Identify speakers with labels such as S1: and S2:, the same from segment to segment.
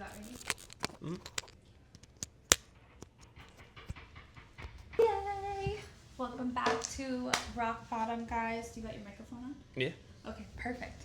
S1: about ready?
S2: Mm.
S1: Yay! Welcome back to Rock Bottom, guys. Do you got your microphone on?
S2: Yeah.
S1: Okay, perfect.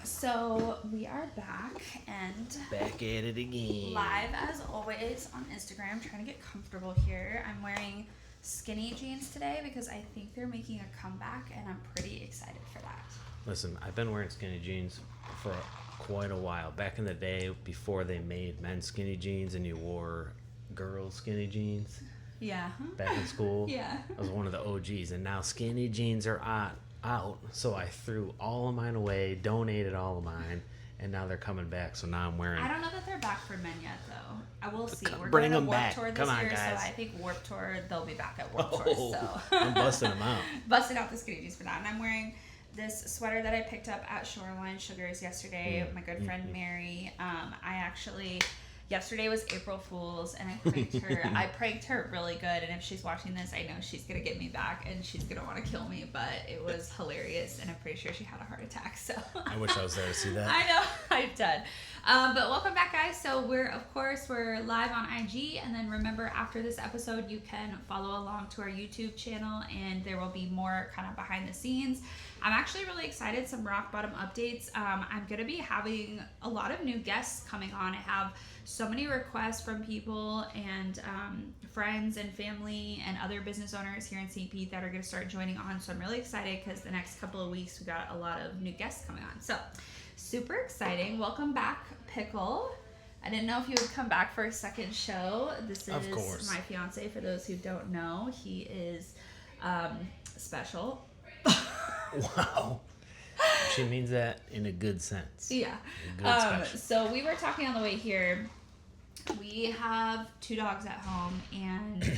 S1: So we are back and
S2: Back at it again.
S1: live as always on Instagram. Trying to get comfortable here. I'm wearing skinny jeans today because I think they're making a comeback, and I'm pretty excited for that.
S2: Listen, I've been wearing skinny jeans for quite a while. Back in the day, before they made men's skinny jeans and you wore girls' skinny jeans.
S1: Yeah.
S2: Back in school.
S1: Yeah.
S2: I was one of the OGs, and now skinny jeans are out. So I threw all of mine away, donated all of mine, and now they're coming back. So now I'm wearing.
S1: I don't know that they're back for men yet, though. I will see. We're
S2: Bring
S1: going to
S2: them
S1: Warped
S2: back.
S1: Tour this
S2: Come on,
S1: year,
S2: guys.
S1: so I think Warped Tour, they'll be back at Warped Tour. So
S2: I'm busting them out.
S1: Busted out the skinny jeans for that. And I'm wearing this sweater that I picked up at Shoreline Sugars yesterday. My good friend Mary. Yesterday was April Fool's, and I pranked her. I pranked her really good, and if she's watching this, I know she's going to get me back, and she's going to want to kill me, but it was hilarious, and I'm pretty sure she had a heart attack, so.
S2: I wish I was there to see that.
S1: I know, I did. But welcome back, guys. So we're live on IG, and then remember, after this episode, you can follow along to our YouTube channel, and there will be more kind of behind the scenes. I'm actually really excited, some rock bottom updates. I'm going to be having a lot of new guests coming on. I have so many requests from people and friends and family and other business owners here in St. Pete that are going to start joining on. So I'm really excited because the next couple of weeks we got a lot of new guests coming on. So super exciting. Welcome back, Pickle. I didn't know if you would come back for a second show. This is my fiance, for those who don't know. He is special.
S2: Wow. She means that in a good sense.
S1: Yeah. So we were talking on the way here. We have 2 dogs at home, and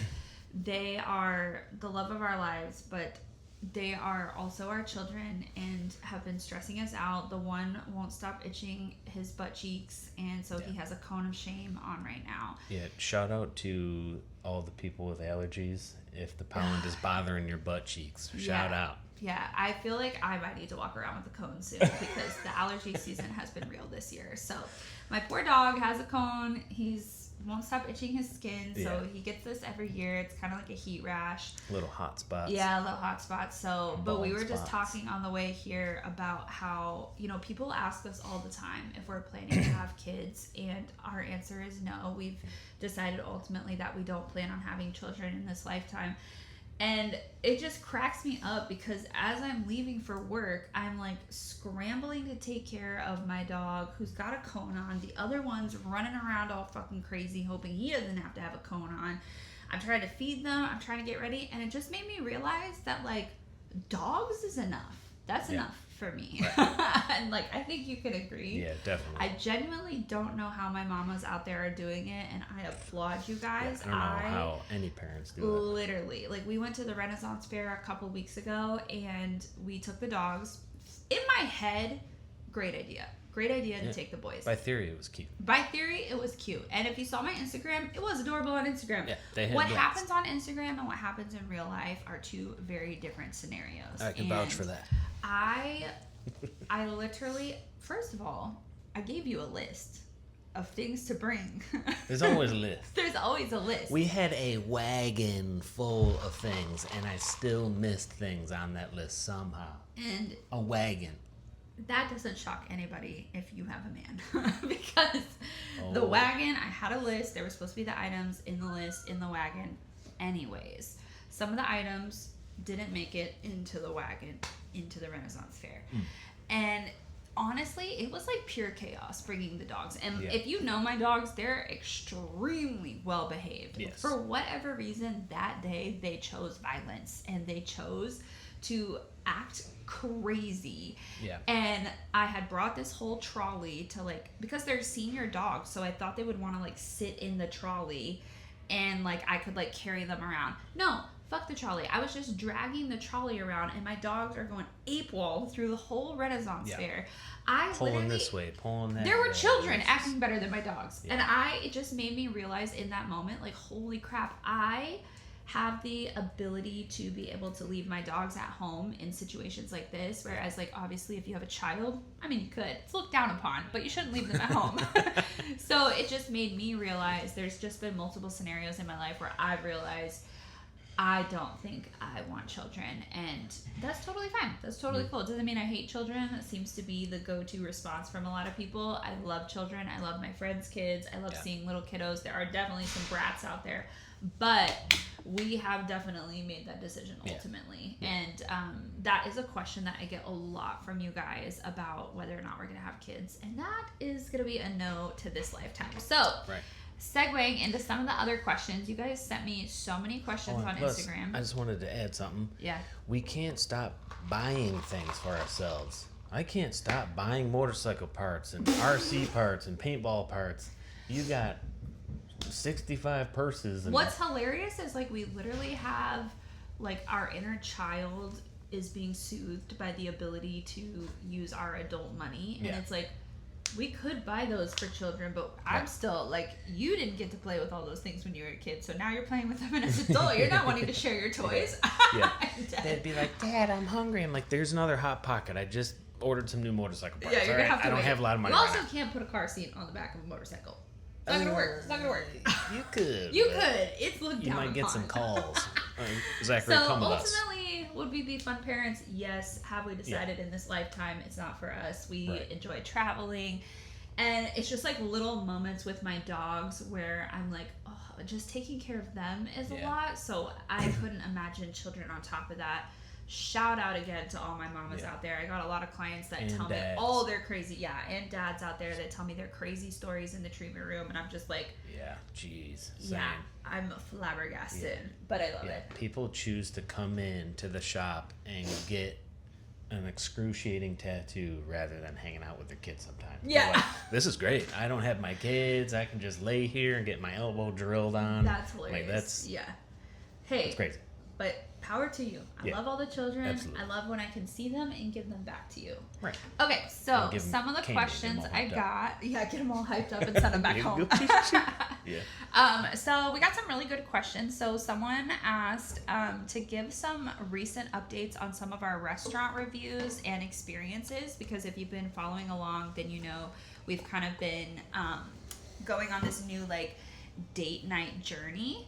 S1: they are the love of our lives, but they are also our children and have been stressing us out. The one won't stop itching his butt cheeks, and so he has a cone of shame on right now.
S2: Yeah, shout out to all the people with allergies. If the pollen is bothering your butt cheeks, shout out.
S1: Yeah, I feel like I might need to walk around with a cone soon because the allergy season has been real this year. So my poor dog has a cone. Won't stop itching his skin, so he gets this every year. It's kind of like a heat rash.
S2: Little hot spots.
S1: Yeah, little hot spots. So, but we were just
S2: spots.
S1: talking on the way here about how, people ask us all the time if we're planning to have kids, and our answer is no. We've decided ultimately that we don't plan on having children in this lifetime. And it just cracks me up because as I'm leaving for work, I'm like scrambling to take care of my dog who's got a cone on. The other one's running around all fucking crazy, hoping he doesn't have to have a cone on. I'm trying to feed them. I'm trying to get ready. And it just made me realize that, like, dogs is enough. That's enough for me. Right. And, like, I think you could agree.
S2: Yeah, definitely.
S1: I genuinely don't know how my mamas out there are doing it, and I applaud you guys.
S2: Yeah, I don't know how any parents do it.
S1: Literally. Like, we went to the Renaissance Fair a couple weeks ago, and we took the dogs. In my head, great idea. Great idea to take the boys.
S2: By theory, it was cute.
S1: By theory, it was cute. And if you saw my Instagram, it was adorable on Instagram.
S2: Yeah, they had
S1: what happens on Instagram and what happens in real life are 2 very different scenarios.
S2: I can vouch for that.
S1: I literally, first of all, I gave you a list of things to bring.
S2: There's always a list.
S1: There's always a list.
S2: We had a wagon full of things, and I still missed things on that list somehow.
S1: And
S2: a wagon.
S1: That doesn't shock anybody if you have a man. Because the wagon, I had a list. There were supposed to be the items in the list in the wagon. Anyways, some of the items didn't make it into the wagon, into the Renaissance Fair. And honestly, it was like pure chaos bringing the dogs. And if you know my dogs, they're extremely well behaved.
S2: Yes.
S1: For whatever reason, that day they chose violence and they chose to act crazy.
S2: Yeah.
S1: And I had brought this whole trolley to, like, because they're senior dogs, so I thought they would want to, like, sit in the trolley and, like, I could, like, carry them around. No, fuck the trolley. I was just dragging the trolley around, and my dogs are going AWOL through the whole Renaissance Fair.
S2: Pulling this way, pulling that way.
S1: There were children acting better than my dogs. Yeah. And it just made me realize in that moment, like, holy crap, I have the ability to be able to leave my dogs at home in situations like this, whereas like obviously if you have a child, I mean you could, it's looked down upon, but you shouldn't leave them at home. So it just made me realize there's just been multiple scenarios in my life where I've realized I don't think I want children, and that's totally fine. That's totally cool. It doesn't mean I hate children. It seems to be the go-to response from a lot of people. I love children. I love my friends' kids. I love seeing little kiddos. There are definitely some brats out there, but we have definitely made that decision ultimately. And that is a question that I get a lot from you guys about whether or not we're going to have kids, and that is going to be a no to this lifetime. So segueing into some of the other questions, you guys sent me so many questions on Instagram.
S2: I just wanted to add something.
S1: Yeah.
S2: We can't stop buying things for ourselves. I can't stop buying motorcycle parts and RC parts and paintball parts. You got 65 purses. And
S1: what's hilarious is like we literally have like our inner child is being soothed by the ability to use our adult money, and it's like we could buy those for children, but I'm still like, you didn't get to play with all those things when you were a kid, so now you're playing with them as an adult. You're not wanting to share your toys.
S2: They'd be like, Dad, I'm hungry. I'm like, there's another Hot Pocket. I just ordered some new motorcycle parts.
S1: Yeah, you're gonna have to
S2: I don't
S1: wait.
S2: have a lot of money.
S1: You also can't put a car seat on the back of a motorcycle. It's not gonna work. It's not gonna work.
S2: You could.
S1: You could. It's looked down upon.
S2: You might get some calls. Zach,
S1: so
S2: come with us.
S1: ultimately, would we be fun parents? Yes. Have we decided in this lifetime it's not for us? We enjoy traveling. And it's just like little moments with my dogs where I'm like, oh, just taking care of them is a lot. So I couldn't imagine children on top of that. Shout out again to all my mamas out there. I got a lot of clients that tell me all their crazy, and dads out there that tell me their crazy stories in the treatment room. And I'm just like,
S2: jeez.
S1: I'm flabbergasted, but I love it.
S2: People choose to come in to the shop and get an excruciating tattoo rather than hanging out with their kids sometimes.
S1: Yeah.
S2: Like, this is great. I don't have my kids. I can just lay here and get my elbow drilled on.
S1: That's hilarious.
S2: Like, that's
S1: Hey.
S2: It's crazy.
S1: But power to you. I love all the children.
S2: Absolutely.
S1: I love when I can see them and give them back to you.
S2: Right.
S1: Okay, so some of the questions I got. Get them all hyped up and send them back home. So we got some really good questions. So someone asked to give some recent updates on some of our restaurant reviews and experiences, because if you've been following along, then you know we've kind of been going on this new like date night journey.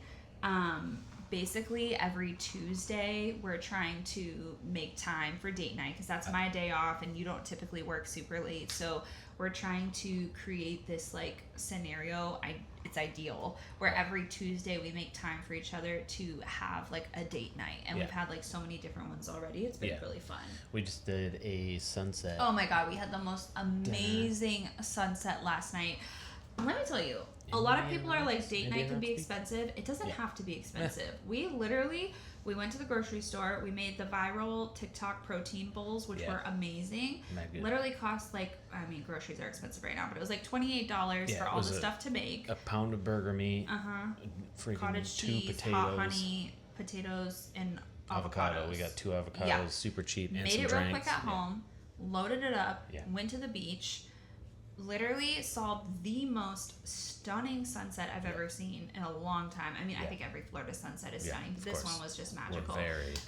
S1: Basically every Tuesday we're trying to make time for date night, because that's my day off and you don't typically work super late. So we're trying to create this like scenario. It's ideal where every Tuesday we make time for each other to have like a date night, and we've had like so many different ones already. It's been really fun.
S2: We just did a sunset.
S1: Oh my god, we had the most amazing sunset last night. Let me tell you, a lot of people are like, date night can be expensive. It doesn't have to be expensive. We went to the grocery store. We made the viral TikTok protein bowls, which were amazing. Literally cost like, I mean, groceries are expensive right now, but it was like $28 for all the stuff to make.
S2: A pound of burger meat. Freaking
S1: cottage cheese, hot honey, potatoes, and avocados.
S2: We got 2 avocados, super cheap, and
S1: made
S2: some
S1: it
S2: drinks.
S1: real quick at home, loaded it up, went to the beach. Literally saw the most stunning sunset I've ever seen in a long time. I mean, I think every Florida sunset is stunning, but this one was just magical.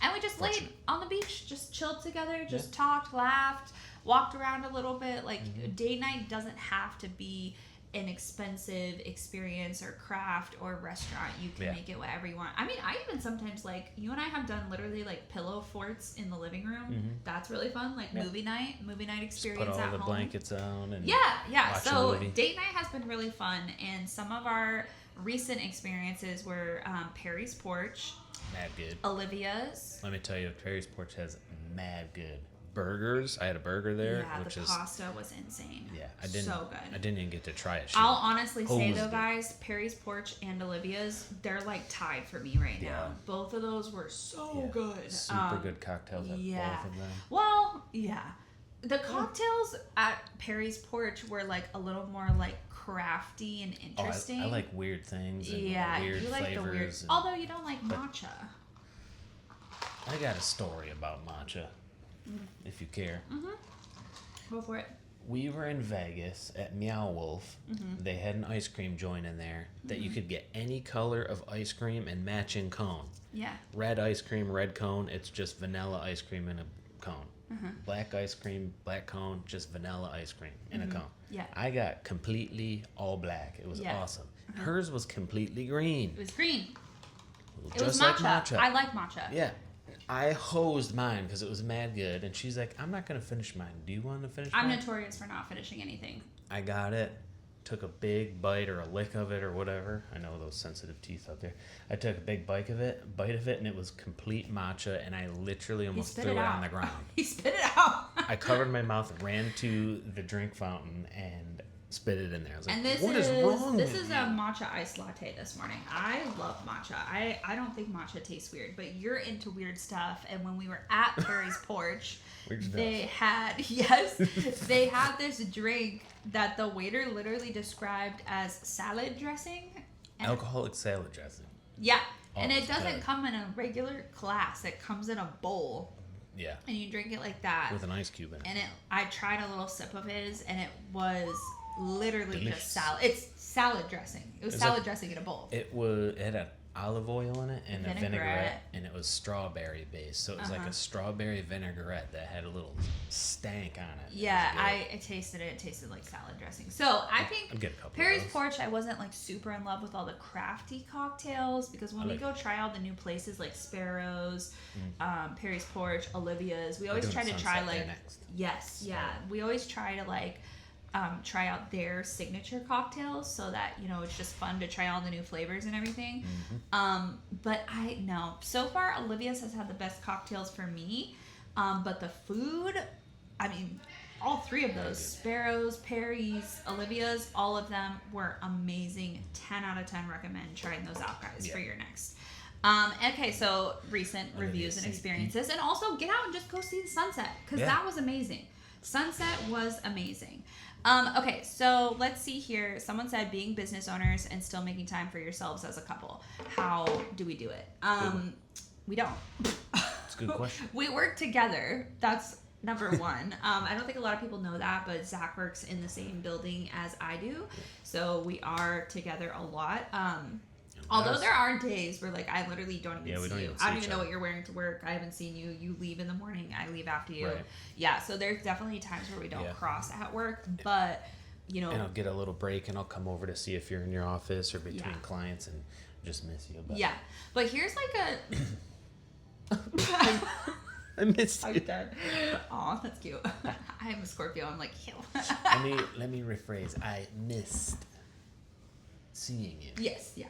S1: And we just laid on the beach, just chilled together, just talked, laughed, walked around a little bit. Like, date night doesn't have to be an expensive experience or craft or restaurant. You can make it whatever you want. I mean, I even sometimes, like, you and I have done literally like pillow forts in the living room. That's really fun. Like movie night experience at home.
S2: Just put all the blankets on and
S1: so date night has been really fun, and some of our recent experiences were Perry's Porch,
S2: mad good.
S1: Olivia's.
S2: Let me tell you, Perry's Porch has mad good burgers. I had a burger there,
S1: the pasta was insane.
S2: So good. I didn't even get to try it.
S1: I'll honestly say though, guys, Perry's Porch and Olivia's, they're like tied for me right now. Both of those were so good.
S2: Super good cocktails at both of them.
S1: Well, the cocktails at Perry's Porch were like a little more like crafty and interesting.
S2: I like weird things and weird
S1: you like
S2: flavors.
S1: The weird. Although you don't like matcha.
S2: I got a story about matcha. If you care.
S1: Go for it.
S2: We were in Vegas at Meow Wolf. They had an ice cream joint in there that you could get any color of ice cream and matching cone.
S1: Yeah.
S2: Red ice cream, red cone. It's just vanilla ice cream in a cone. Black ice cream, black cone, just vanilla ice cream in a cone.
S1: Yeah.
S2: I got completely all black. It was awesome. Hers was completely green.
S1: It was green. It
S2: Just
S1: was
S2: like
S1: matcha. I like matcha.
S2: Yeah. I hosed mine because it was mad good. And she's like, I'm not going to finish mine. Do you want to finish
S1: I'm
S2: mine?
S1: notorious for not finishing anything.
S2: I got it. Took a big bite or a lick of it or whatever. I know those sensitive teeth out there. I took a big bite of it, and it was complete matcha, and I literally almost threw it on the ground.
S1: He spit it out.
S2: I covered my mouth, ran to the drink fountain, and spit it in there. I was like,
S1: And
S2: what is wrong
S1: This
S2: with
S1: is
S2: you?
S1: a matcha iced latte this morning. I love matcha. I don't think matcha tastes weird, but you're into weird stuff. And when we were at Perry's Porch, they had this drink that the waiter literally described as salad dressing. And
S2: Alcoholic salad dressing.
S1: yeah.
S2: Oh,
S1: And it
S2: it's
S1: doesn't
S2: good.
S1: come in a regular glass. It comes in a bowl.
S2: Yeah.
S1: And you drink it like that.
S2: With an ice cube in it.
S1: And I tried a little sip of his, and it was literally
S2: Delicious.
S1: just salad. It's salad dressing. It was salad dressing in a bowl.
S2: It had an olive oil in it and a vinaigrette, and it was strawberry based. So it was like a strawberry vinaigrette that had a little stank on it.
S1: Yeah, I tasted it. It tasted like salad dressing. So I think
S2: I'd get a couple
S1: Perry's
S2: of those.
S1: Porch, I wasn't like super in love with all the crafty cocktails because when we go try all the new places like Sparrows, Perry's Porch, Olivia's, we always try to try like we always try to like try out their signature cocktails so that it's just fun to try all the new flavors and everything. But I know so far Olivia's has had the best cocktails for me, but the food, I mean, all three of those, Sparrows, Perry's, Olivia's, all of them were amazing. 10 out of 10 recommend trying those out, guys, for your next. Okay, so recent reviews and experiences, and also get out and just go see the sunset because that was amazing. Sunset was amazing. Okay, so let's see here. Someone said being business owners and still making time for yourselves as a couple. How do we do it? We don't.
S2: It's a good question.
S1: We work together. That's number one. I don't think a lot of people know that, but Zack works in the same building as I do. So we are together a lot. Although there are days where like I literally don't even see you. I don't even know what you're wearing to work. I haven't seen you. You leave in the morning. I leave after you.
S2: Right.
S1: Yeah, so there's definitely times where we don't cross at work, but
S2: And I'll get a little break and I'll come over to see if you're in your office or between clients and just miss you. But
S1: but here's like a
S2: I missed you.
S1: I'm dead. Aw, that's cute. I am a Scorpio. I'm like, ew.
S2: Let me rephrase. I missed seeing you.
S1: Yes, yeah.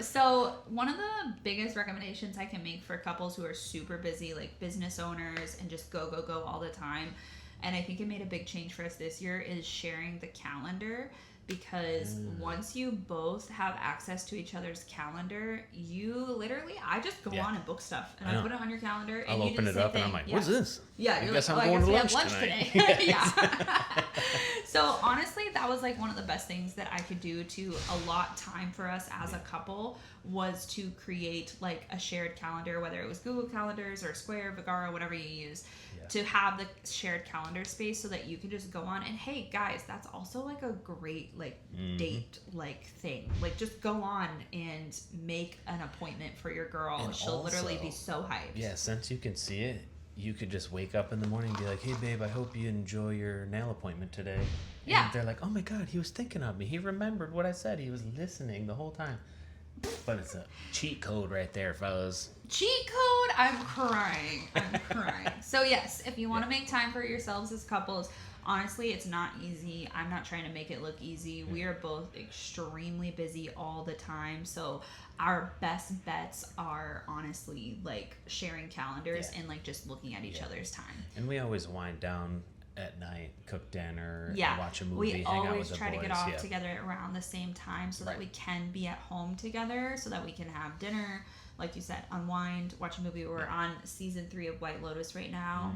S1: So one of the biggest recommendations I can make for couples who are super busy, like business owners and just go all the time, and I think it made a big change for us this year, is sharing the calendar. Because once you both have access to each other's calendar, you literally, I just go on and book stuff, and I put it on your calendar. And
S2: I'll
S1: you
S2: open
S1: do
S2: it
S1: the same
S2: up and I'm
S1: thing.
S2: like, what's this?
S1: Yeah,
S2: I
S1: you're
S2: guess
S1: like,
S2: I'm going to lunch
S1: today.
S2: tonight.
S1: Yeah. So honestly, that was like one of the best things that I could do to allot time for us as a couple, was to create like a shared calendar, whether it was Google Calendars or Square, Vagara, whatever you use, to have the shared calendar space so that you can just go on. And hey guys, that's also like a great like date like thing. Like just go on and make an appointment for your girl. And she'll literally be so hyped.
S2: Yeah, since you can see it, you could just wake up in the morning and be like, hey babe, I hope you enjoy your nail appointment today.
S1: Yeah.
S2: And they're like, oh my god, he was thinking of me. He remembered what I said. He was listening the whole time. But it's a cheat code right there, fellas.
S1: Cheat code? I'm crying. So yes, if you want to make time for yourselves as couples, honestly, it's not easy. I'm not trying to make it look easy. We are both extremely busy all the time. So our best bets are honestly like sharing calendars and like just looking at each other's time.
S2: And we always wind down at night, cook dinner, watch a movie,
S1: we
S2: hang out with
S1: always
S2: the
S1: try
S2: boys.
S1: to get off together around the same time so that we can be at home together, so that we can have dinner, like you said, unwind, watch a movie. We're on season 3 of White Lotus right now.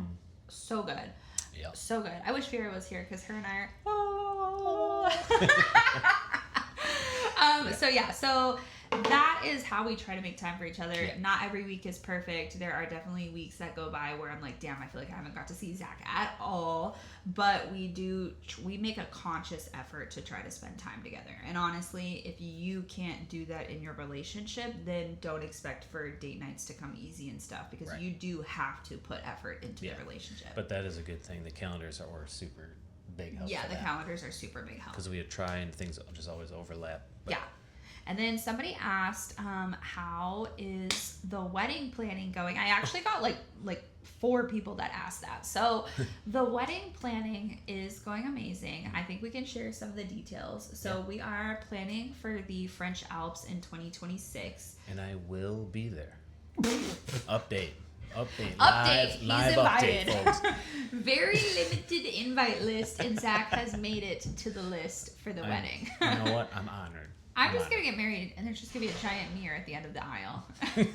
S1: So good.
S2: Yeah.
S1: So good. I wish Vera was here because her and I are. So that is how we try to make time for each other.
S2: Yeah.
S1: Not every week is perfect. There are definitely weeks that go by where I'm like, damn, I feel like I haven't got to see Zack at all. But we make a conscious effort to try to spend time together. And honestly, if you can't do that in your relationship, then don't expect for date nights to come easy and stuff, because
S2: Right.
S1: you do have to put effort into the relationship.
S2: But that is a good thing. The calendars are super big help.
S1: Yeah, the calendars are super big help.
S2: Because we would try and things just always overlap. But
S1: yeah. And then somebody asked, how is the wedding planning going? I actually got like 4 people that asked that. So the wedding planning is going amazing. I think we can share some of the details. So we are planning for the French Alps in 2026.
S2: And I will be there. Update.
S1: He's
S2: Live
S1: invited.
S2: update, folks.
S1: Very limited invite list, and Zack has made it to the list for the wedding.
S2: You know what? I'm honored.
S1: I'm just going to get married, and there's just going to be a giant mirror at the end of the aisle.
S2: Can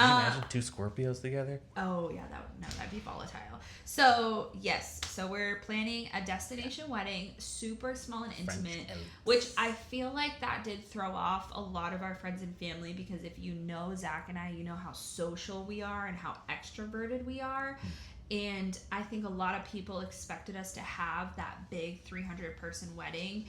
S2: you imagine 2 Scorpios together?
S1: Oh, yeah, that'd be volatile. So, yes. So, we're planning a destination wedding, super small and intimate, which I feel like that did throw off a lot of our friends and family, because if you know Zack and I, you know how social we are and how extroverted we are. And I think a lot of people expected us to have that big 300-person wedding.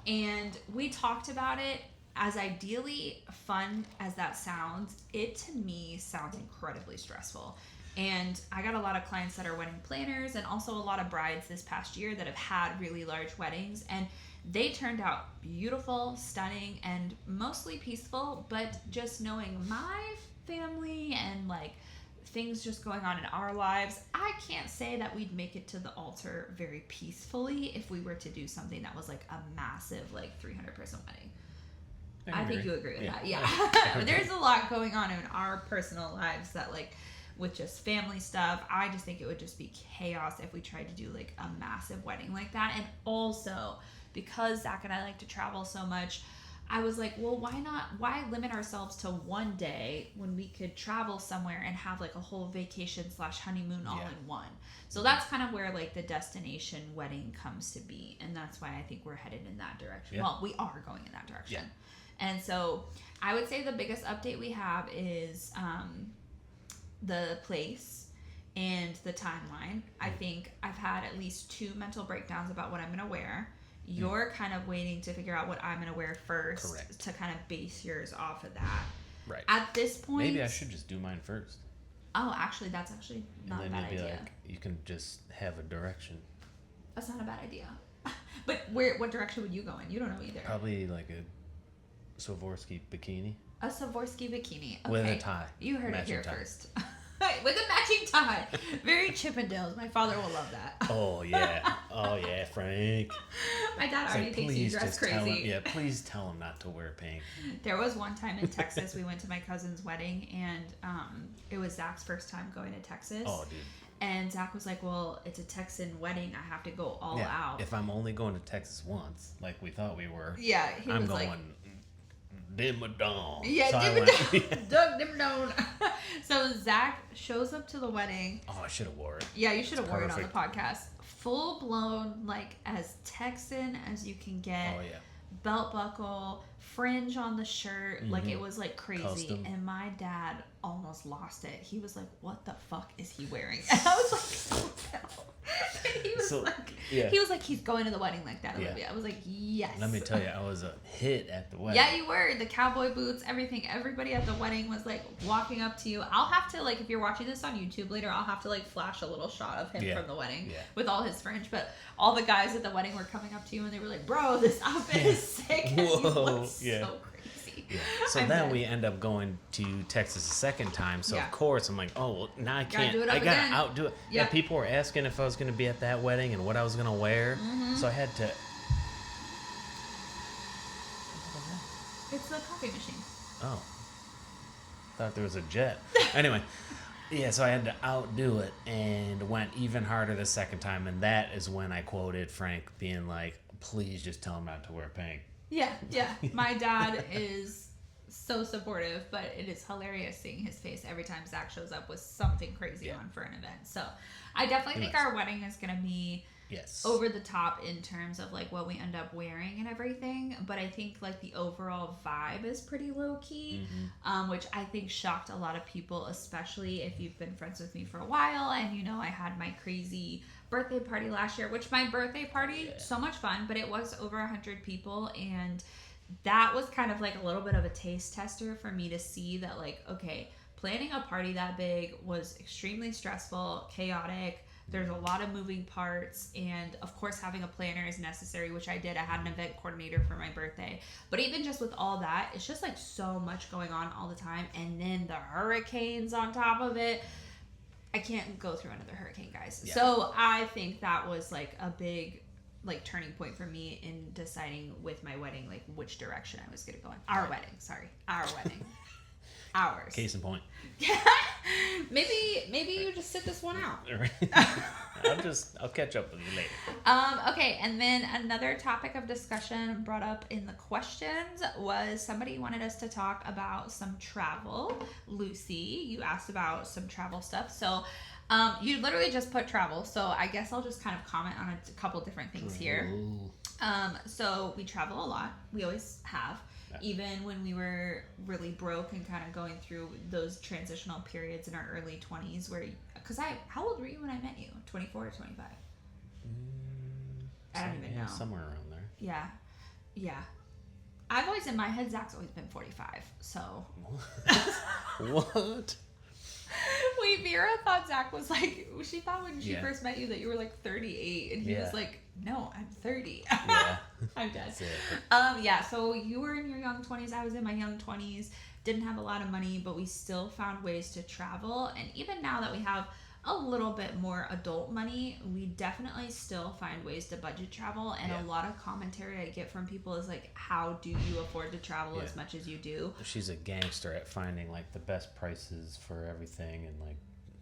S1: And we talked about it. As ideally fun as that sounds, it to me sounds incredibly stressful. And I got a lot of clients that are wedding planners, and also a lot of brides this past year that have had really large weddings, and they turned out beautiful, stunning, and mostly peaceful. But just knowing my family and like things just going on in our lives, I can't say that we'd make it to the altar very peacefully if we were to do something that was like a massive like 300-person wedding. I think you agree with that. Yeah. There's a lot going on in our personal lives that, like, with just family stuff, I just think it would just be chaos if we tried to do, like, a massive wedding like that. And also, because Zack and I like to travel so much, I was like, well, why limit ourselves to one day when we could travel somewhere and have, like, a whole vacation/honeymoon all in one? So that's kind of where, like, the destination wedding comes to be. And that's why I think we're headed in that direction. Yeah. Well, we are going in that direction. Yeah. And so I would say the biggest update we have is the place and the timeline. I think I've had at least 2 mental breakdowns about what I'm going to wear. You're kind of waiting to figure out what I'm going to wear first. Correct. To kind of base yours off of that. Right. At this point...
S2: Maybe I should just do mine first.
S1: Oh, actually, that's actually not a bad idea.
S2: Like, you can just have a direction.
S1: That's not a bad idea. But what direction would you go in? You don't know either.
S2: Probably like a Swarovski bikini.
S1: A Swarovski bikini. Okay.
S2: With a tie.
S1: You heard it here first. With a matching tie. Very Chippendales. My father will love that.
S2: Oh, yeah. Oh, yeah, Frank.
S1: My dad already thinks you dress crazy.
S2: Please tell him not to wear pink.
S1: There was one time in Texas, we went to my cousin's wedding, and it was Zach's first time going to Texas.
S2: Oh, dude.
S1: And Zack was like, well, it's a Texan wedding. I have to go all out.
S2: If I'm only going to Texas once, like we thought we were,
S1: I'm
S2: going dim-a-dong.
S1: Yeah,
S2: so
S1: dim-a-dong. Doug dim-a-dong. So Zack shows up to the wedding.
S2: Oh, I should have wore it.
S1: Yeah, you should have worn it on the podcast. Full blown, like as Texan as you can get. Oh, yeah. Belt buckle, fringe on the shirt. Mm-hmm. Like it was like crazy. Custom. And my dad almost lost it. He was like, what the fuck is he wearing? And I was like, oh no. He was like, he's going to the wedding like that, Olivia. Yeah. I was like, yes.
S2: Let me tell you, I was a hit at the wedding.
S1: Yeah, you were. The cowboy boots, everything. Everybody at the wedding was like walking up to you. I'll have to, like, if you're watching this on YouTube later, I'll have to like flash a little shot of him from the wedding with all his fringe. But all the guys at the wedding were coming up to you and they were like, bro, this outfit is sick. And you look so crazy. Yeah.
S2: So then we end up going to Texas a second time. So of course I'm like, oh, well, now I can't. I gotta outdo it. Yeah. People were asking if I was going to be at that wedding and what I was going to wear. Mm-hmm. So I had to.
S1: It's the coffee machine.
S2: Oh. Thought there was a jet. Anyway. Yeah, so I had to outdo it and went even harder the second time. And that is when I quoted Frank being like, please just tell him not to wear pink.
S1: Yeah. My dad is so supportive, but it is hilarious seeing his face every time Zack shows up with something crazy on for an event. So I definitely think our wedding is going to be
S2: Yes.
S1: over the top in terms of like what we end up wearing and everything, but I think like the overall vibe is pretty low key, which I think shocked a lot of people, especially if you've been friends with me for a while. And you know, I had my crazy birthday party last year, which my birthday party, so much fun, but it was over 100 people, and that was kind of like a little bit of a taste tester for me to see that, like, okay, planning a party that big was extremely stressful, chaotic. There's a lot of moving parts, and of course having a planner is necessary, which I did. I had an event coordinator for my birthday. But even just with all that, it's just like so much going on all the time, and then the hurricanes on top of it. I can't go through another hurricane, guys. Yeah. So I think that was like a big like turning point for me in deciding with my wedding like which direction I was going to go in. Our wedding. Ours.
S2: Case in point.
S1: maybe you just sit this one out.
S2: I'll catch up with you later.
S1: Okay, and then another topic of discussion brought up in the questions was somebody wanted us to talk about some travel. Lucy, you asked about some travel stuff. So you literally just put travel, so I guess I'll just kind of comment on a couple different things here. So we travel a lot. We always have. Even when we were really broke and kind of going through those transitional periods in our early 20s where, because how old were you when I met you? 24 or 25? I don't even know.
S2: Somewhere around there.
S1: Yeah. I've always, in my head, Zach's always been 45, so.
S2: What?
S1: Wait, Vera thought Zach was like, she thought when she first met you that you were like 38, and he was like, no, I'm 30.
S2: Yeah.
S1: I'm dead. So you were in your young 20s, I was in my young 20s, didn't have a lot of money, but we still found ways to travel. And even now that we have a little bit more adult money, we definitely still find ways to budget travel. And a lot of commentary I get from people is like, how do you afford to travel as much as you do?
S2: She's a gangster at finding like the best prices for everything, and like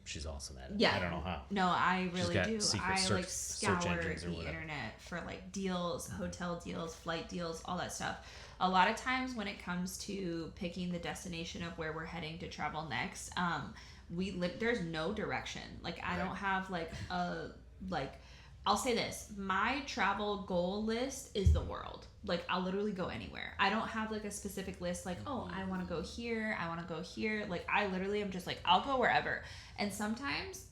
S2: she's awesome at it.
S1: Yeah.
S2: I don't know how.
S1: No, I really do. I like
S2: search
S1: scour
S2: engines or
S1: the
S2: whatever.
S1: internet for like deals, hotel deals, flight deals, all that stuff. A lot of times when it comes to picking the destination of where we're heading to travel next, there's no direction. Like I don't have like a I'll say this, my travel goal list is the world. Like I'll literally go anywhere. I don't have like a specific list like, oh, I want to go here, I want to go here. Like I literally am just like, I'll go wherever. And sometimes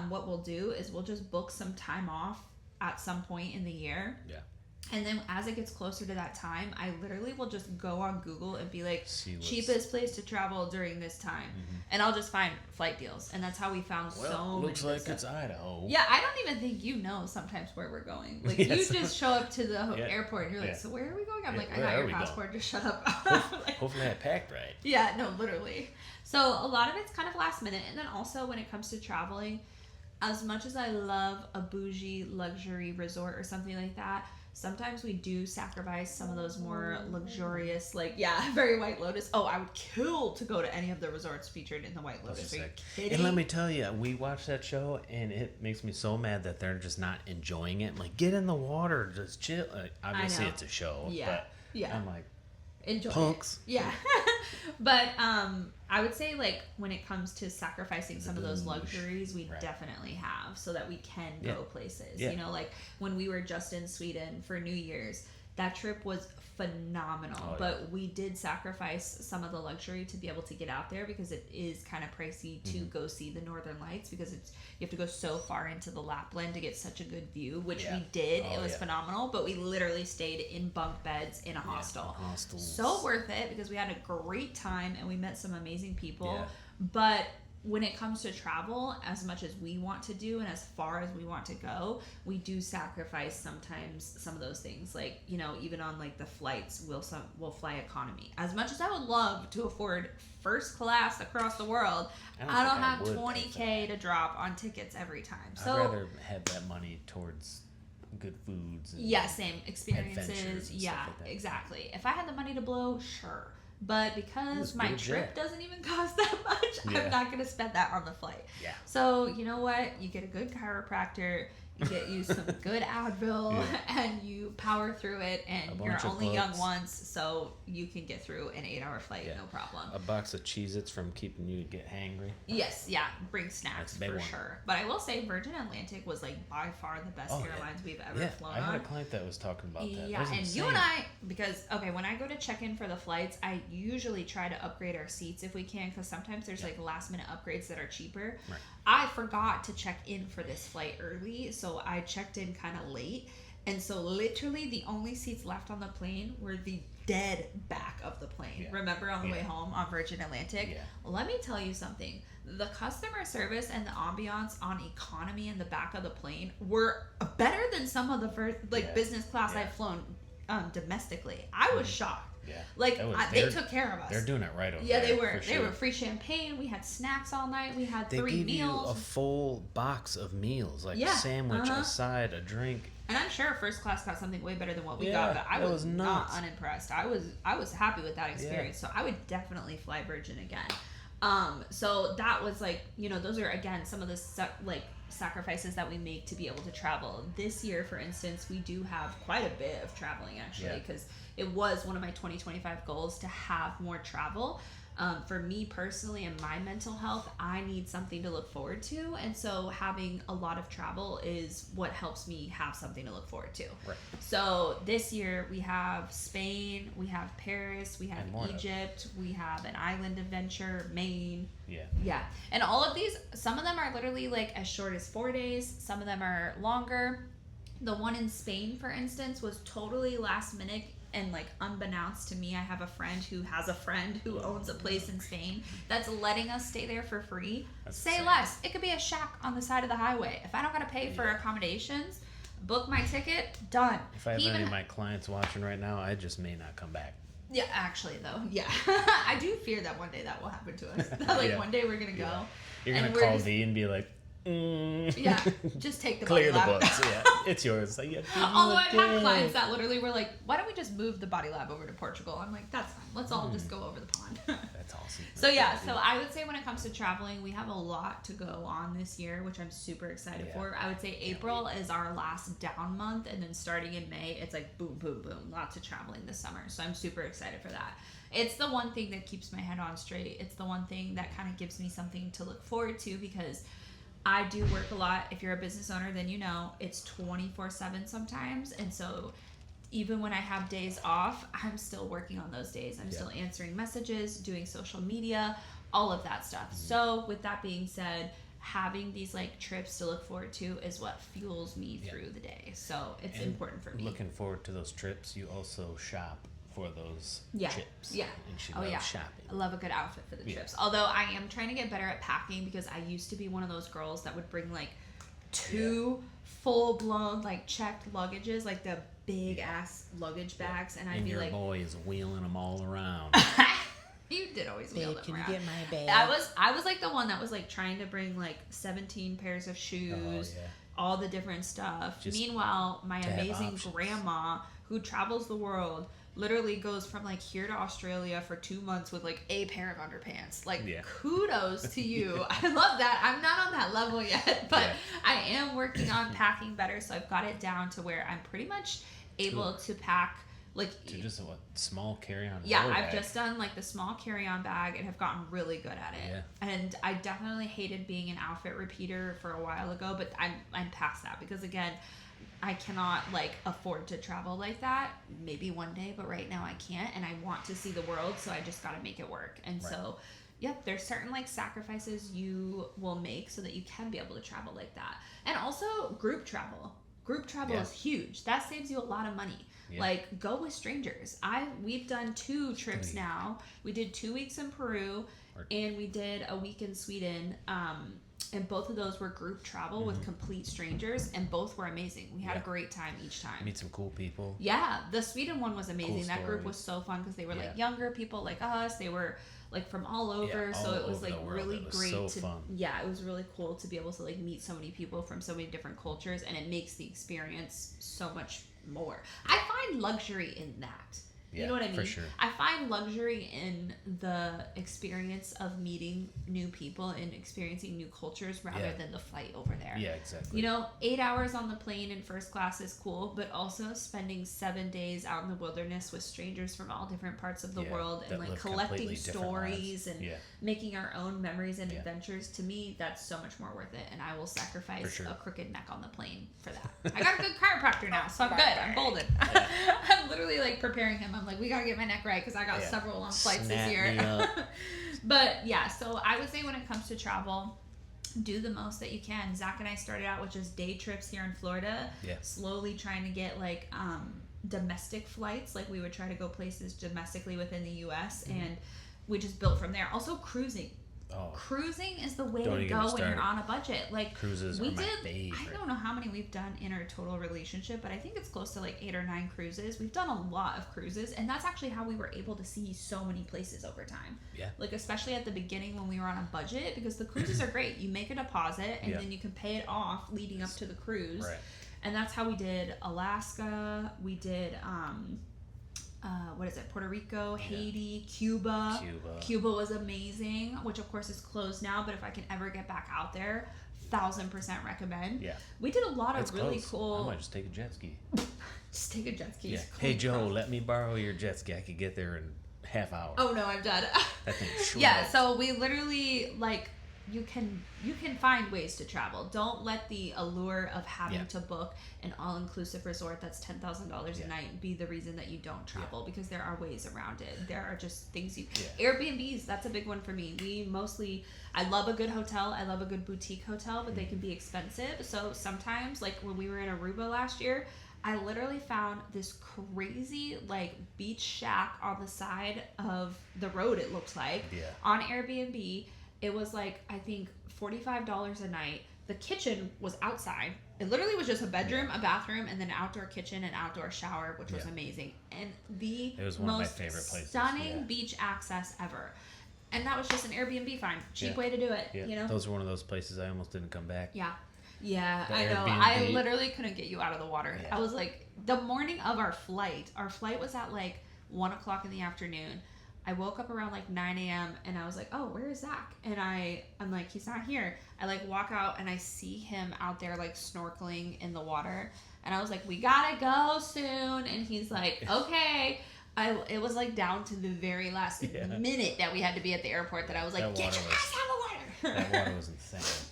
S1: what we'll do is we'll just book some time off at some point in the year. Yeah. And then as it gets closer to that time, I literally will just go on Google and be like, cheapest place to travel during this time. And I'll just find flight deals. And that's how we found so many.
S2: Looks like it's Idaho.
S1: Yeah, I don't even think you know sometimes where we're going. Like, you just show up to the airport and you're like, so where are we going? I'm like, I got your passport, just shut up.
S2: Hopefully I packed right.
S1: Yeah, no, literally. So a lot of it's kind of last minute. And then also when it comes to traveling, as much as I love a bougie luxury resort or something like that, sometimes we do sacrifice some of those more luxurious, very White Lotus. Oh, I would kill to go to any of the resorts featured in the White Lotus. Are you kidding?
S2: And let me tell you, we watched that show, and it makes me so mad that they're just not enjoying it. Like, get in the water, just chill. Obviously, it's a show.
S1: Yeah.
S2: But I'm like,
S1: enjoy
S2: punks.
S1: It. Yeah. But I would say, like, when it comes to sacrificing some of those luxuries, we definitely have, so that we can go places. You know, like when we were just in Sweden for New Year's, that trip was phenomenal. But we did sacrifice some of the luxury to be able to get out there, because it is kind of pricey to go see the Northern Lights, because you have to go so far into the Lapland to get such a good view, which we did. It was phenomenal, but we literally stayed in bunk beds in a hostel. So worth it, because we had a great time and we met some amazing people. But when it comes to travel, as much as we want to do and as far as we want to go, we do sacrifice sometimes some of those things. Like, you know, even on like the flights, we'll fly economy. As much as I would love to afford first class across the world, I don't have $20K to drop on tickets every time. So
S2: I'd rather have that money towards good foods. And
S1: same experiences. Yeah, like exactly. If I had the money to blow, sure. But because my trip doesn't even cost that much, I'm not going to spend that on the flight. Yeah. So, you know what? You get a good chiropractor, you get you some good Advil, and you power through it, and you're only young once, so you can get through an 8-hour flight, no problem.
S2: A box of Cheez-Its from keeping you get hangry.
S1: Yes, bring snacks for sure. But I will say Virgin Atlantic was like by far the best airlines we've ever flown on.
S2: I had a client that was talking about that.
S1: Yeah, and insane. You and I, because, when I go to check in for the flights, I usually try to upgrade our seats if we can, because sometimes there's like last minute upgrades that are cheaper.
S2: Right.
S1: I forgot to check in for this flight early, so I checked in kind of late. And so literally the only seats left on the plane were the dead back of the plane. Yeah. Remember on the way home on Virgin Atlantic? Yeah. Let me tell you something. The customer service and the ambiance on economy in the back of the plane were better than some of the business class I've flown domestically. I was shocked.
S2: Yeah.
S1: They took care of us.
S2: They're doing it right over
S1: there.
S2: Yeah,
S1: they were free champagne. We had snacks all night. We had 3 meals. They gave you
S2: a full box of meals, like a sandwich, a side, a drink.
S1: And I'm sure first class got something way better than what we got, but I was not unimpressed. I was happy with that experience. So I would definitely fly Virgin again. So that was those are again some of the sacrifices that we make to be able to travel. This year, for instance, we do have quite a bit of traveling actually, because it was one of my 2025 goals to have more travel. For me personally and my mental health, I need something to look forward to. And so having a lot of travel is what helps me have something to look forward to.
S2: Right.
S1: So this year we have Spain, we have Paris, we have Egypt, we have an island adventure, Maine. Yeah. And all of these, some of them are literally as short as 4 days. Some of them are longer. The one in Spain, for instance, was totally last minute. And unbeknownst to me, I have a friend who has a friend who owns a place in Spain that's letting us stay there for free. Say less. It could be a shack on the side of the highway. If I don't got to pay for accommodations, book my ticket, done.
S2: If I have any of my clients watching right now, I just may not come back.
S1: Yeah, actually though. Yeah. I do fear that one day that will happen to us. One day we're going to go.
S2: You're going to call V and be like,
S1: yeah, just take the
S2: clear
S1: body
S2: the
S1: lab.
S2: books. Yeah, it's yours.
S1: Although I've had clients that literally were like, "Why don't we just move the body lab over to Portugal?" I'm like, "That's fine. Let's all just go over the pond."
S2: That's awesome.
S1: So I would say when it comes to traveling, we have a lot to go on this year, which I'm super excited for. I would say April is our last down month, and then starting in May, it's boom, boom, boom, lots of traveling this summer. So I'm super excited for that. It's the one thing that keeps my head on straight. It's the one thing that kind of gives me something to look forward to, because I do work a lot. If you're a business owner, then you know it's 24/7 sometimes. And so even when I have days off, I'm still working on those days. I'm still answering messages, doing social media, all of that stuff. Mm-hmm. So with that being said, having these trips to look forward to is what fuels me through the day. So it's important for me.
S2: Looking forward to those trips, you also shop for those trips.
S1: Yeah.
S2: And she loves shopping.
S1: I love a good outfit for the trips. Although I am trying to get better at packing, because I used to be one of those girls that would bring 2 full-blown checked luggages, the big ass luggage bags, and I'd be
S2: your boy is wheeling them all around.
S1: You did always wheel them around.
S2: Can you get my bag?
S1: I was the one that was trying to bring 17 pairs of shoes, all the different stuff. Meanwhile, my amazing grandma, who travels the world, literally goes from here to Australia for 2 months with a pair of underpants. Kudos to you. I love that. I'm not on that level yet, but I am working on packing better, so I've got it down to where I'm pretty much able to pack
S2: to just small carry-on.
S1: I've just done the small carry-on bag and have gotten really good at it. And I definitely hated being an outfit repeater for a while ago, but I'm past that, because again, I cannot afford to travel like that. Maybe one day, but right now I can't, and I want to see the world, so I just got to make it work. And so there's certain sacrifices you will make so that you can be able to travel like that. And also group travel is huge. That saves you a lot of money. Go with strangers. We've done 2 trips now. We did 2 weeks in Peru, and we did a week in Sweden. And both of those were group travel with complete strangers, and both were amazing. We had a great time each time.
S2: Meet some cool people.
S1: Yeah, the Sweden one was amazing. Cool that group was so fun, because they were younger people like us. They were from all over, so it was really great. So fun. Yeah, it was really cool to be able to meet so many people from so many different cultures, and it makes the experience so much more. I find luxury in that. You know what I mean?
S2: For sure.
S1: I find luxury in the experience of meeting new people and experiencing new cultures rather than the flight over there.
S2: Yeah, exactly.
S1: You know, 8 hours on the plane in first class is cool, but also spending 7 days out in the wilderness with strangers from all different parts of the world and like collecting stories and making our own memories and adventures, to me, that's so much more worth it. And I will sacrifice a crooked neck on the plane for that. I got a good chiropractor now, so I'm good. I'm golden. I'm literally like preparing him. I'm like, we gotta get my neck right because I got several long flights this year. But yeah, so I would say when it comes to travel, do the most that you can. Zack and I started out with just day trips here in Florida, slowly trying to get like domestic flights. Like we would try to go places domestically within the US, and we just built from there. Also cruising. Cruising is the way to go when you're on a budget. Like
S2: cruises are my favorite.
S1: I don't know how many we've done in our total relationship, but I think it's close to like 8 or 9 cruises. We've done a lot of cruises, and that's actually how we were able to see so many places over time. Yeah. Like especially at the beginning when we were on a budget, because the cruises are great. You make a deposit and then you can pay it off leading up to the cruise. Right. And that's how we did Alaska. We did Puerto Rico, Haiti, Cuba. Cuba was amazing, which of course is closed now, but if I can ever get back out there, 1000% recommend. Yeah. We did a lot of really cool.
S2: I might just take a jet ski.
S1: Just take a jet ski.
S2: Yeah. Hey Joe, let me borrow your jet ski. I could get there in half hour.
S1: Oh no, I'm done.
S2: That thing's short.
S1: Yeah, so we literally like you can find ways to travel. Don't let the allure of having to book an all-inclusive resort that's $10,000 a night be the reason that you don't travel, because there are ways around it. There are just things Airbnbs, that's a big one for me. I love a good hotel. I love a good boutique hotel, but they can be expensive. So sometimes, like when we were in Aruba last year, I literally found this crazy like beach shack on the side of the road, it looked like, on Airbnb. It was like, I think $45 a night. The kitchen was outside. It literally was just a bedroom, a bathroom, and then an outdoor kitchen and outdoor shower, which was amazing. And it was one of my favorite places. Stunning beach access ever. And that was just an Airbnb find. Cheap way to do it, you know?
S2: Those were one of those places I almost didn't come back.
S1: Yeah, I know. I literally couldn't get you out of the water. I was like, the morning of our flight was at like 1 o'clock in the afternoon. I woke up around like 9 a.m. and I was like, oh, where is Zack? And I'm like, he's not here. I like walk out and I see him out there like snorkeling in the water. And I was like, we gotta go soon. And he's like, okay. It was like down to the very last minute that we had to be at the airport that I was like, get your ass out of the water.
S2: That water was insane.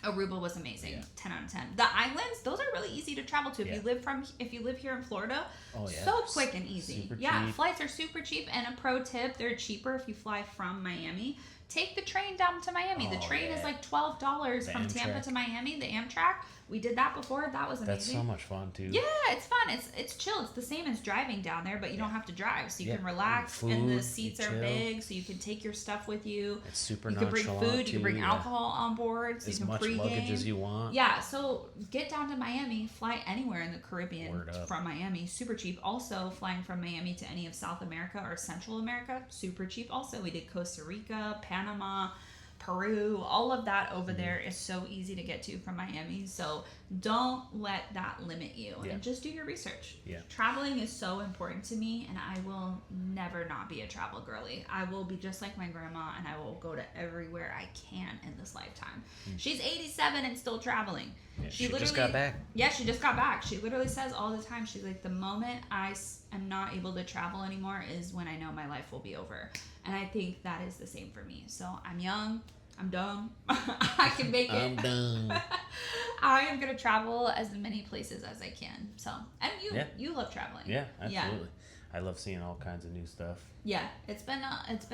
S1: Aruba was amazing. 10 out of 10. The islands, those are really easy to travel to. If you live here in Florida, so quick and easy. Super cheap. Flights are super cheap. And a pro tip, they're cheaper if you fly from Miami. Take the train down to Miami. The train is like $12 from Tampa to Miami, the Amtrak. We did that before. That was amazing.
S2: That's so much fun too.
S1: Yeah, it's fun. It's chill. It's the same as driving down there, but you don't have to drive, so you can relax. And the seats are big, so you can take your stuff with you.
S2: It's super
S1: nonchalant. You can bring food.
S2: Too,
S1: you can bring alcohol on board, so
S2: as
S1: you can
S2: much luggage as you want.
S1: Yeah, so get down to Miami. Fly anywhere in the Caribbean from Miami, super cheap. Also, flying from Miami to any of South America or Central America, super cheap. Also, we did Costa Rica, Panama, Peru, all of that over there is so easy to get to from Miami. So don't let that limit you and just do your research. Traveling is so important to me, and I will never not be a travel girly. I will be just like my grandma, and I will go to everywhere I can in this lifetime. She's 87 and still traveling.
S2: She just got back.
S1: Yeah, she just got back. She literally says all the time, she's like, the moment I am not able to travel anymore is when I know my life will be over. And I think that is the same for me. So I'm young. I'm dumb. I can make it. I'm dumb. I am going to travel as many places as I can. So, and you love traveling.
S2: Yeah, absolutely. I love seeing all kinds of new stuff.
S1: Yeah, it's been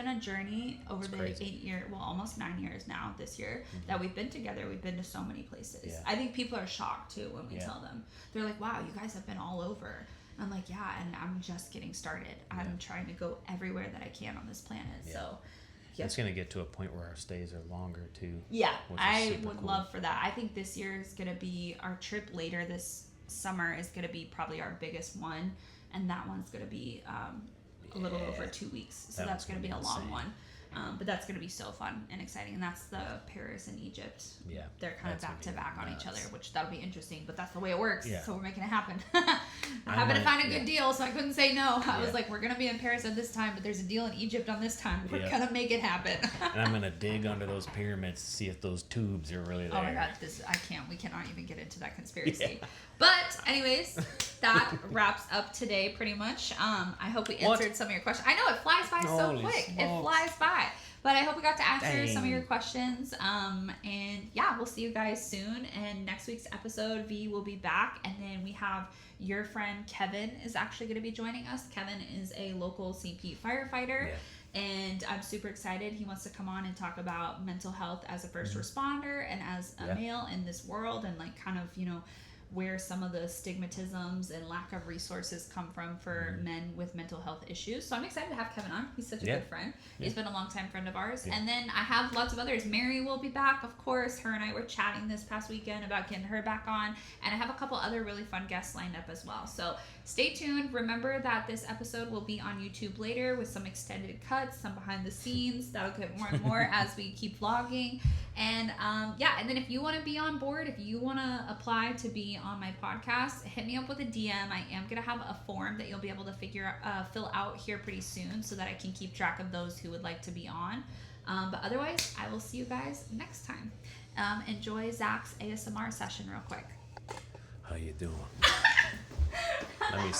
S1: a journey over the 8 years, well, almost 9 years now this year that we've been together. We've been to so many places. Yeah. I think people are shocked too when we tell them. They're like, wow, you guys have been all over. I'm like, yeah, and I'm just getting started. I'm trying to go everywhere that I can on this planet. So
S2: it's going to get to a point where our stays are longer too.
S1: Yeah, I would love for that. I think this year is going to be our trip later this summer is going to be probably our biggest one. And that one's going to be a little over 2 weeks. So that's going to be a long one. But that's going to be so fun and exciting. And that's the Paris and Egypt.
S2: Yeah.
S1: They're kind of
S2: that's
S1: back to
S2: gonna be
S1: back on
S2: nuts.
S1: each other, which that'll be interesting. But that's the way it works.
S2: Yeah.
S1: So we're making it happen. I happened to find a good deal, so I couldn't say no. I was like, we're going to be in Paris at this time, but there's a deal in Egypt on this time. We're going to make it happen.
S2: And I'm going to dig under those pyramids to see if those tubes are really there.
S1: Oh my God, we cannot even get into that conspiracy. Yeah. But anyways, that wraps up today pretty much. I hope we answered some of your questions. I know it flies by so quick.
S2: Smokes.
S1: It flies by. But I hope we got to answer some of your questions. And yeah, we'll see you guys soon. And next week's episode, V will be back. And then we have your friend Kevin is actually going to be joining us. Kevin is a local CP firefighter. Yeah. And I'm super excited. He wants to come on and talk about mental health as a first responder and as a male in this world, and like kind of, you know, where some of the stigmatisms and lack of resources come from for men with mental health issues. So I'm excited to have Kevin on. He's such a good friend. He's been a longtime friend of ours. And then I have lots of others. Mary will be back, of course. Her and I were chatting this past weekend about getting her back on. And I have a couple other really fun guests lined up as well. So stay tuned. Remember that this episode will be on YouTube later with some extended cuts, some behind the scenes. That'll get more and more as we keep vlogging. And and then if you want to be on board, if you want to apply to be on my podcast, hit me up with a DM. I am going to have a form that you'll be able to fill out here pretty soon so that I can keep track of those who would like to be on. But otherwise, I will see you guys next time. Enjoy Zach's ASMR session real quick.
S2: How you doing? Let me